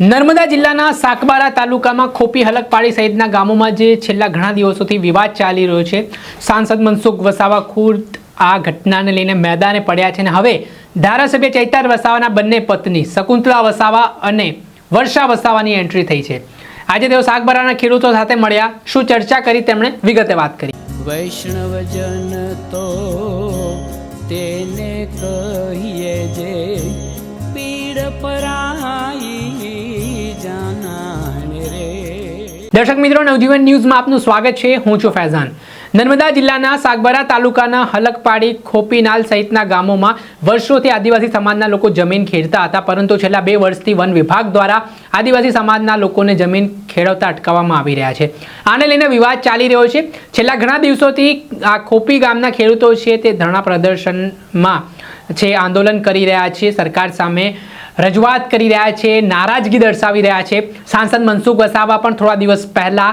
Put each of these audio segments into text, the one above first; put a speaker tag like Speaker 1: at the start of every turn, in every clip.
Speaker 1: નર્મદા જિલ્લાના સાકબારા તાલુકામાં ખોપી હલકપાડી સહિતના ગામોમાં જે છેલ્લા ઘણા દિવસોથી વિવાદ ચાલી રહ્યો છે, સાંસદ મનસુખ વસાવા ખુદ આ ઘટનાને લઈને મેદાને પડ્યા છે અને હવે ધારાસભ્ય ચૈતર વસાવાના બંને પત્ની શકુંતલા વસાવા અને વર્ષા વસાવાની એન્ટ્રી થઈ છે। આજે તેઓ સાકબારાના ખેડૂતો સાથે મળ્યા, શું ચર્ચા કરી તેમણે વિગતે વાત કરી।
Speaker 2: વૈષ્ણવજન તો તેને કહીએ જે પીડ પરાઈ જાનાને રે।
Speaker 1: દર્શક મિત્રો, નવજીવન ન્યૂઝમાં આપનું સ્વાગત છે। હું છું ફૈઝાન। નર્મદા જિલ્લાના સાગબારા તાલુકાના હલકપાડી, ખોપીનાલ સહિતના ગામોમાં વર્ષોથી આદિવાસી સમાજના લોકો જમીન ખેડતા હતા, પરંતુ છેલ્લા 2 વર્ષથી વન વિભાગ દ્વારા આદિવાસી સમાજના લોકોને જમીન ખેડવતા અટકાવવામાં આવી રહ્યા છે। આને લઈને વિવાદ ચાલી રહ્યો છે। છેલ્લા ઘણા દિવસોથી આ ખોપી ગામના ખેડૂતો છે તે ધરણા પ્રદર્શનમાં છે, આંદોલન કરી રહ્યા છે, સરકાર સામે રજૂઆત કરી રહ્યા છે, નારાજગી દર્શાવી રહ્યા છે। સાંસદ મનસુખ વસાવા પણ થોડા દિવસ પહેલા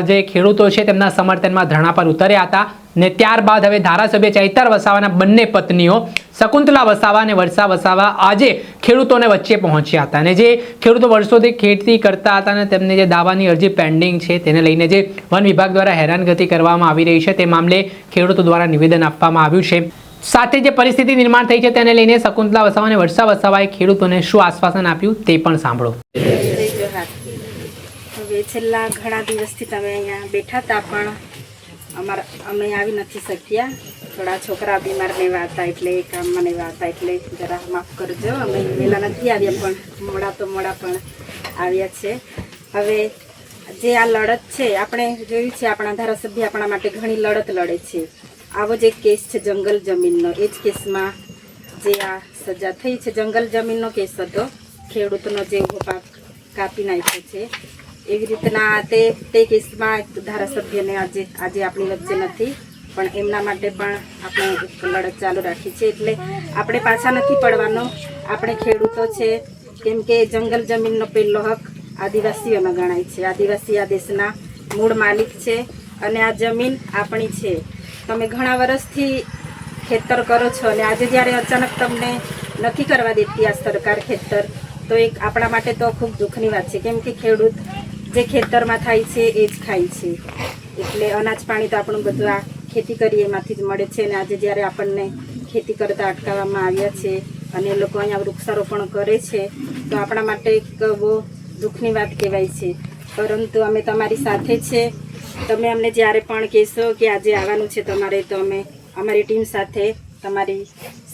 Speaker 1: જે ખેડૂતો છે તેમના સમર્થનમાં ધરણા પર ઉતર્યા હતા ને ત્યારબાદ હવે ધારાસભ્ય ચૈતર વસાવાના બંને પત્નીઓ શકુંતલા વસાવા અને વર્ષા વસાવા આજે ખેડૂતોને વચ્ચે પહોંચ્યા હતા અને જે ખેડૂતો વર્ષોથી ખેતી કરતા હતા અને તેમને જે દાવાની અરજી પેન્ડિંગ છે તેને લઈને જે વન વિભાગ દ્વારા હેરાનગતિ કરવામાં આવી રહી છે તે મામલે ખેડૂતો દ્વારા નિવેદન આપવામાં આવ્યું છે। સાથે જે પરિસ્થિતિ નિર્માણ થઈ છે તેને લઈને શકુંતલા વસાવા અને વર્ષા વસાવાએ ખેડૂતોને શું આશ્વાસન આપ્યું તે પણ સાંભળો।
Speaker 3: હવે છેલ્લા ઘણા દિવસથી તમે અહીંયા બેઠા હતા પણ અમે આવી નથી શક્યા। થોડા છોકરા બીમાર લેવા હતા એટલે કામમાં લેવા હતા એટલે જરા માફ કરજો, અમે વહેલા નથી આવ્યા પણ મોડા પણ આવ્યા છે। હવે જે આ લડત છે, આપણે જોયું છે આપણા ધારાસભ્ય આપણા માટે ઘણી લડત લડે છે। આવો જ એક કેસ છે જંગલ જમીનનો, એ જ કેસમાં જે આ સજા થઈ છે જંગલ જમીનનો કેસ હતો, ખેડૂતનો જે ઉભો પાક કાપી નાખ્યો છે, એવી રીતના તે કેસમાં ધારાસભ્યને આજે આપણી વચ્ચે નથી પણ એમના માટે પણ આપણે એક લડત ચાલુ રાખી છે। એટલે આપણે પાછા નથી પડવાનો, આપણે ખેડૂતો છે, કેમ કે જંગલ જમીનનો પહેલો હક આદિવાસીઓનો ગણાય છે। આદિવાસી આ દેશના મૂળ માલિક છે અને આ જમીન આપણી છે। તમે ઘણા વર્ષથી ખેતર કરો છો અને આજે જ્યારે અચાનક તમને નથી કરવા દેતી આ સરકાર ખેતર, તો એક આપણા માટે તો ખૂબ દુઃખની વાત છે, કેમ કે ખેડૂત જે ખેતરમાં થાય છે એ જ ખાય છે, એટલે અનાજ પાણી તો આપણું બધું આ ખેતી કરીએ એમાંથી જ મળે છે। અને આજે જ્યારે આપણને ખેતી કરતાં અટકાવવામાં આવ્યા છે અને એ લોકો અહીંયા વૃક્ષારોપણ કરે છે તો આપણા માટે એક બહુ દુઃખની વાત કહેવાય છે, પરંતુ અમે તમારી સાથે છે। તમે અમને જ્યારે પણ કહેશો કે આજે આવવાનું છે તમારે, તો અમે અમારી ટીમ સાથે તમારી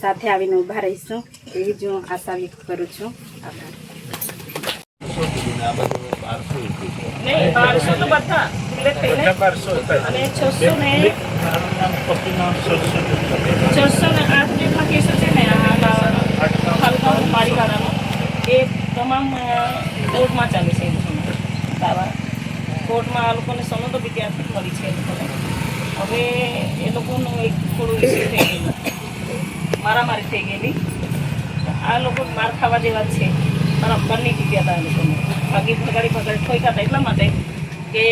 Speaker 3: સાથે આવીને ઊભા રહીશું, એવી જ હું આશા વ્યક્ત કરું છું। આભાર।
Speaker 4: नहीं 1200 तो बता पहले 1200 અને 600 ને 8 જેટલા કેસો છે ને આ મારીવાળાનો એ તમામ કોર્ટમાં ચાલે છે। દાવા કોર્ટમાં આ લોકોને સનદો બી ત્યાંથી મળી છે। હવે એ લોકોનું એક થોડું ઇસ્યુ થઈ ગયેલું, મારામારી થઈ ગયેલી। આ લોકો માર ખાવા જેવા છે, મારા બંને જીત્યા હતા। આ લોકોને બાકી પકડી ઠોક્યા હતા એટલા માટે કે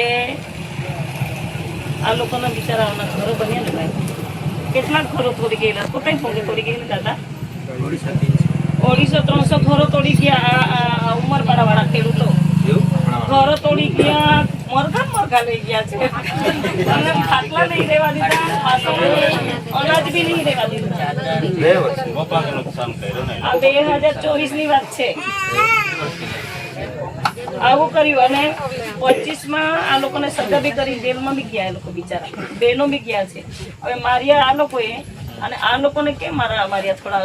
Speaker 4: આ લોકોના બિચારાઓના ઘરો બન્યા ને ભાઈ, કેટલાક ઘરો તોડી ગયેલા, પોતે ફોને તોડી ગયેલા દાદા, 250-300 ઘરો તોડી ગયા। આ ઉંમરપાડાવાળા ખેડૂતો ઘરો તોડી ગયા, મરઘા લઈ ગયા છે, અને ખાટલા નહીં રહેવા દીધા, અનાજ બી નહીં રહેવા દીધા। આ 2024ની વાત છે, આવું કર્યું। અને 25માં આ લોકોને સજા બી કરી, જેલમાં બી ગયા, એ લોકો બિચારા બહેનો બી ગયા છે। હવે માર્યા આ લોકોએ, અને આ લોકોને કેમ માર્યા થોડા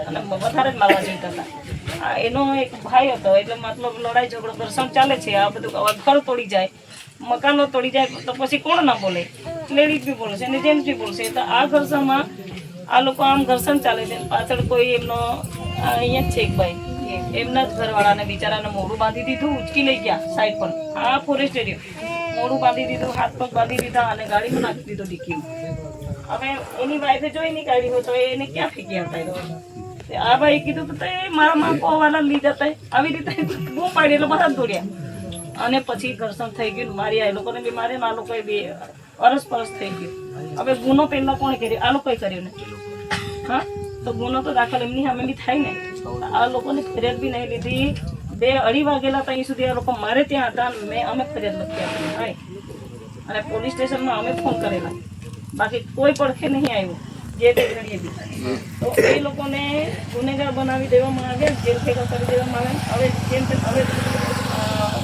Speaker 4: અને વધારે જ મારવા જોઈતા હતા। એનો એક ભાઈ હતો, એટલે મતલબ લડાઈ ઝઘડો ઘર્ષણ ચાલે છે। આ બધું ઘર તોડી જાય, મકાનો તોડી જાય તો પછી કોણ ના બોલે? લેડીઝ બી બોલશે અને જેન્ટ્સ બી બોલશે। તો આ ઘર્ષણમાં આ લોકો આમ ઘર્ષણ ચાલે છે, પાછળ કોઈ એમનો અહીંયા જ છે એક ભાઈ, એમના જ ઘરવાળાને બિચારાને મોઢું બાંધી દીધું, ઉચકી લઈ ગયા સાઈડ પર, આ ફોરેસ્ટ એરિયો, મોઢું બાંધી દીધું, હાથ પગ બાંધી દીધા અને ગાડીમાં નાખી દીધો ડીકીમાં। હવે એની વાઈફે જોઈ નહીં કાઢી હોય તો એને ક્યાં ફેંકી આવતા? આ ભાઈ કીધું તો મારા માં કોવાલા લઈ જતા, આવી રીતે બૂમ પાડી એટલે બધા દોડ્યા અને પછી ઘર્ષણ થઈ ગયું, માર્યા, એ લોકોને બી માર્યા, આ લોકોએ બી અરસપરસ થઈ ગયું। હવે ગુનો પહેલા કોણે કર્યો? આ લોકોએ કર્યો ને, હા, તો ગુનો તો દાખલ એમની સામે બી થાય ને। આ લોકોને ફરિયાદ બી નહીં લીધી, 2-2:30 વાગેલા ત્યાં સુધી આ લોકો મારે ત્યાં હતા અને અમે ફરિયાદ નથી આપી ભાઈ, અને પોલીસ સ્ટેશનમાં અમે ફોન કરેલા, બાકી કોઈ પડખે નહીં આવ્યું જે તે ઘડીએ બી. તો એ લોકોને ગુનેગાર બનાવી દેવામાં આવે, જેલ ભેગા કરી દેવામાં આવે. હવે જેમ તેમ હવે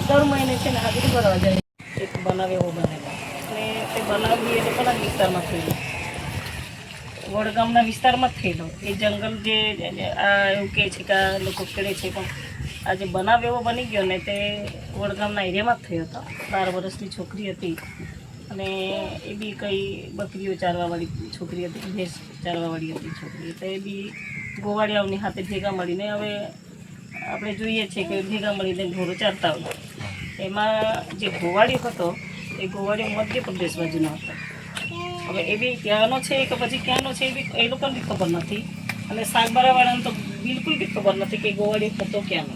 Speaker 4: દર મહિને છે ને હાજરી ભરવા જાય, એક બનાવ એવો બનેલો, અને તે બનાવ બી એ લોકોના વિસ્તારમાં થયેલો, વડગામના વિસ્તારમાં જ થયેલો. એ જંગલ જે આ એવું કહે છે કે આ લોકો ખેડે છે, પણ આ જે બનાવ એવો બની ગયો ને તે વડગામના એરિયામાં જ થયો હતો. 12 વર્ષની છોકરી હતી, અને એ બી કંઈ બકરીઓ ચારવાવાળી છોકરી હતી, ભેંસ ચારવાવાળી હતી છોકરી. તો એ બી ગોવાળિયાઓની હાથે ભેગા મળીને, હવે આપણે જોઈએ છીએ કે ભેગા મળીને ઢોરો ચારતા હોય. એમાં જે ગોવાળિયો હતો એ ગોવાળિયો મધ્યપ્રદેશ બાજુનો હતો. હવે એ બી ત્યાંનો છે કે પછી ક્યાંનો છે એ બી એ લોકોને બી ખબર નથી, અને સાગબારાવાળાને તો બિલકુલ બી ખબર નથી કે ગોવાળિયો હતો ક્યાંનો.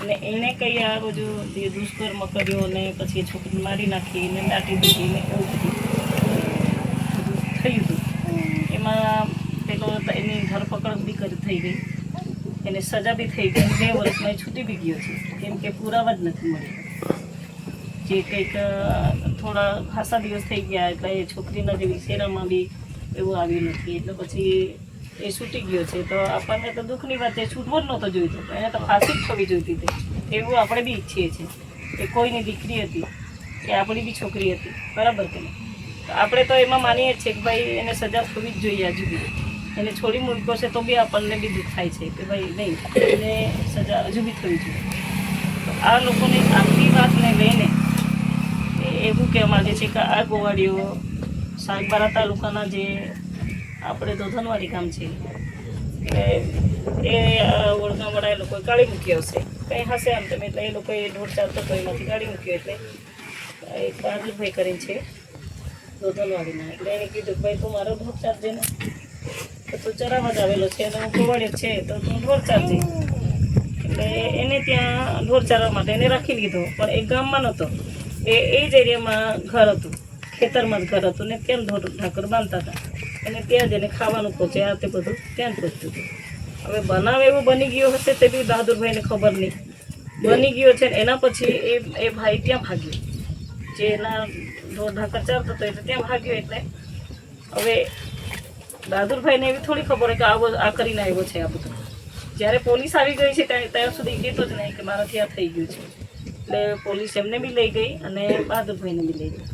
Speaker 4: અને એણે કંઈ આ બધું જે દુષ્કર્મ કર્યો ને પછી છોકરીને મારી નાખી ને દાટી દીધી ને એવું બધું થયું હતું. એમાં પેલો એની ધરપકડ બી થઈ ગઈ, એને સજા બી થઈ ગઈ, 2 વર્ષમાં એ છૂટી બી ગયો છે, કેમ કે પુરાવા જ નથી મળ્યા. જે કંઈક થોડા ખાસા દિવસ થઈ ગયા એટલે એ છોકરીના જે વિશેરામાં બી એવું આવ્યું નથી, એટલે પછી એ છૂટી ગયો છે. તો આપણને તો દુઃખની વાત છે, છૂટવો જ નહોતો જોઈતો, એને તો ફાંસી જ થવી જોઈતી હતી. એવું આપણે બી ઈચ્છીએ છીએ કે કોઈની દીકરી હતી કે આપણી બી છોકરી હતી, બરાબર કે નહીં. તો આપણે તો એમાં માનીએ છીએ કે ભાઈ એને સજા થવી જ જોઈએ. હજુ બી એને છોડી મૂક્યો છે તો બી આપણને બી દુઃખ થાય છે કે ભાઈ નહીં, એને સજા હજુ બી થવી જોઈએ. તો આ લોકોને આટલી વાતને લઈને એવું કહેવા માગે છે કે આ ગોવાળીઓ સાગબારા તાલુકાના જે આપણે ધોધનવાડી ગામ છે એ વડગામવાળા એ લોકોએ કાઢી મૂક્યો હશે, કંઈ હશે આમ તમે. એટલે એ લોકોએ ઢોર ચાલતો તો એમાંથી કાઢી મૂક્યો. એટલે એક બહાદુરભાઈ કરીને છે ધોધનવાડીના, એટલે એને કીધું ભાઈ તું મારો ઢોર ચાલજે ને, તો તું ચરાવવા જ આવેલો છે અને હું ગોવાળીઓ છે તો તું ઢોર ચાલજે. એટલે એને ત્યાં ઢોર ચારવા માટે એને રાખી લીધો, પણ એ ગામમાં નહોતો, એ જ એરિયામાં ઘર હતું, ખેતરમાં જ ઘર હતું ને ત્યાં ઢોર ઢાંકર બાંધતા હતા, અને ત્યાં જ એને ખાવાનું પહોંચે આ તે બધું ત્યાં જ પહોંચતું હતું. હવે બનાવ એવો બની ગયો હશે તે બી બહાદુરભાઈને ખબર નહીં બની ગયો છે. એના પછી એ ભાઈ ત્યાં ભાગ્યો, જે એના ઢોર ઢાંકર ચાલતો હતો એટલે ત્યાં ભાગ્યો. એટલે હવે બહાદુરભાઈને એવી થોડી ખબર હોય કે આ કરીને આવ્યો છે આ બધું. જ્યારે પોલીસ આવી ગઈ છે ત્યાં સુધી કહેતો જ નહીં કે મારાથી આ થઈ ગયું છે. એટલે પોલીસ એમને બી લઈ ગઈ અને બહાદુરભાઈને બી લઈ ગઈ.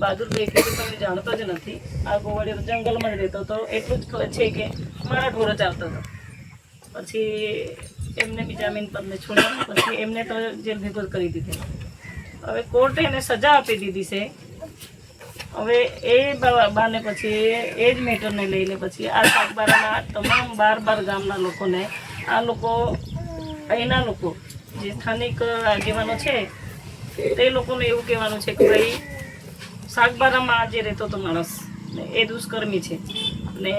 Speaker 4: બહાદુરભાઈ કીધું તમે જાણતો જ નથી, આ ગોવાળિયો તો જંગલમાં જ રહેતો હતો, એટલું જ છે કે મારા ઢોરો ચાલતો હતો. પછી એમને બી જામીન પર ને છોડ્યા, પછી એમને તો જેલ ભેગો કરી દીધો. હવે કોર્ટે એને સજા આપી દીધી છે. હવે એ બાને પછી એ જ મેટરને લઈને પછી આ સાગબારાના તમામ 12 ગામના લોકોને આ લોકો અહીંના લોકો જે સ્થાનિક આગેવાનો છે તે લોકોને એવું કહેવાનું છે કે ભાઈ સાગબારામાં જે રહેતો હતો માણસ એ દુષ્કર્મી છે ને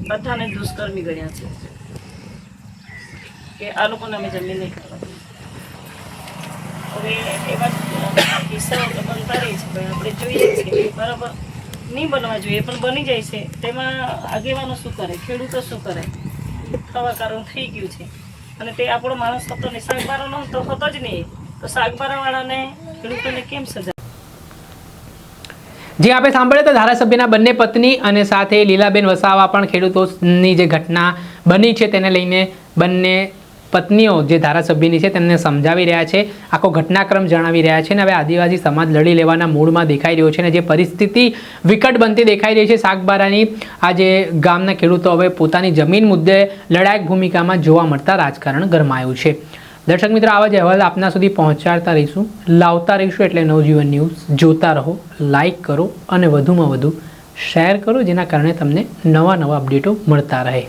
Speaker 4: બધાને દુષ્કર્મી ગણ્યા છે કે આ લોકોને અમે જમીન નહીં કરવા. હવે એવા કિસ્સાઓ તો બનતા રહે છે ભાઈ, આપણે જોઈએ છીએ બરાબર નહીં બનવા જોઈએ પણ બની જાય છે. તેમાં આગેવાનો શું કરે, ખેડૂતો શું કરે, થવા કારણ થઈ ગયું છે. અને તે આપણો માણસ હતો ને સાગબારાનો તો હતો જ નહીં, તો સાગબારાવાળાને ખેડૂતોને કેમ સજા?
Speaker 1: જે આપણે સાંભળ્યા તો ધારાસભ્યના બંને પત્ની અને સાથે લીલાબેન વસાવા પણ ખેડૂતોની જે ઘટના બની છે તેને લઈને બંને પત્નીઓ જે ધારાસભ્યની છે તેમને સમજાવી રહ્યા છે, આખો ઘટનાક્રમ જણાવી રહ્યા છે. અને હવે આદિવાસી સમાજ લડી લેવાના મૂડમાં દેખાઈ રહ્યો છે અને જે પરિસ્થિતિ વિકટ બનતી દેખાઈ રહી છે સાગબારાની, આ જે ગામના ખેડૂતો હવે પોતાની જમીન મુદ્દે લડાયક ભૂમિકામાં જોવા મળતા રાજકારણ ગરમાયું છે. દર્શક મિત્રો, આવા જ અહેવાલ આપના સુધી પહોંચાડતા રહીશું, લાવતા રહીશું. એટલે નવજીવન ન્યૂઝ જોતા રહો, લાઇક કરો અને વધુમાં વધુ શેર કરો, જેના કારણે તમને નવા અપડેટો મળતા રહે.